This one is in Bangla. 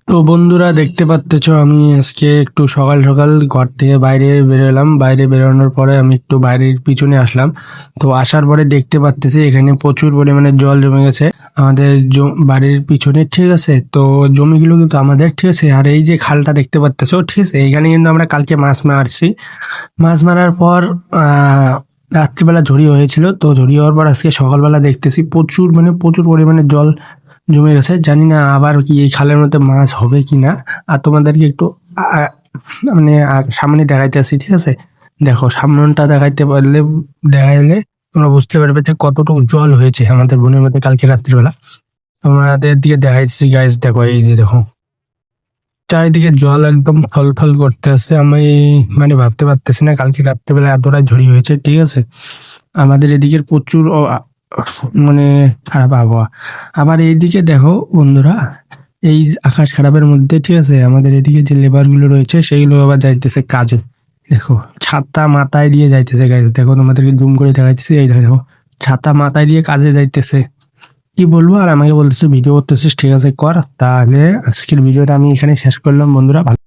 তো বন্ধুরা দেখতে পাচ্তেছো আমি আজকে একটু সকাল সকাল ঘর থেকে বাইরে বেরোলাম। বাইরে বেরোনোর পরে আমি একটু বাইরের পিছনে আসলাম। তো আসার পরে দেখতে পাচ্তেছি এখানে প্রচুর পরিমাণে জল জমে গেছে আমাদের বাড়ির পিছনে, ঠিক আছে। তো জমিগুলো কিন্তু আমাদের, ঠিক আছে। আর এই যে খালটা দেখতে পাচ্তেছো, ঠিক আছে, এইখানে কিন্তু আমরা কালকে মাছ মারছি। মাছ মারার পর রাত্রিবেলা ঝড়ি হয়েছিল। তো ঝড়ি হওয়ার পর আজকে সকালবেলা দেখতেছি প্রচুর, মানে প্রচুর পরিমাণে জল জমে গেছে। জানি না আবার কি এই খালের মধ্যে মাছ হবে কিনা। আর তোমাদেরকে একটু মানে সামনে দেখাইতেছি, ঠিক আছে। দেখো সামনটা দেখাইতে পারলে, দেখাইলে তোমরা বুঝতে পারবে যে কতটুকু জল হয়েছে আমাদের বনের মধ্যে কালকে রাত্রিবেলা। তোমাদের দিকে দেখাইতেছি গাইস, দেখো এই যে দেখো চারিদিকে জল একদম থলথল করতে আছে। আমি মানে ভাবতে পারতেছি না কালকে রাত্রেবেলা এতটাই ঝড়ি হয়েছে, ঠিক আছে। আমাদের এদিকের প্রচুর মানে খারাপ আবহাওয়া। আবার এইদিকে দেখো বন্ধুরা, এই আকাশ খারাপের মধ্যে, ঠিক আছে, আমাদের এদিকে যে লেবার গুলো রয়েছে সেইগুলো আবার যাইতেছে কাজে। দেখো ছাতা মাথায় দিয়ে যাইতেছে গাইজ, দেখো তোমাদেরকে জুম করে দেখাইতেছি, এই দেখো ছাতা মাথায় দিয়ে কাজে যাইতেছে। কি বলবো, আর আমাকে বলতেছে ভিডিও করতেছিস, ঠিক আছে কর। তাহলে আজকের ভিডিওটা আমি এখানে শেষ করলাম বন্ধুরা। ভালো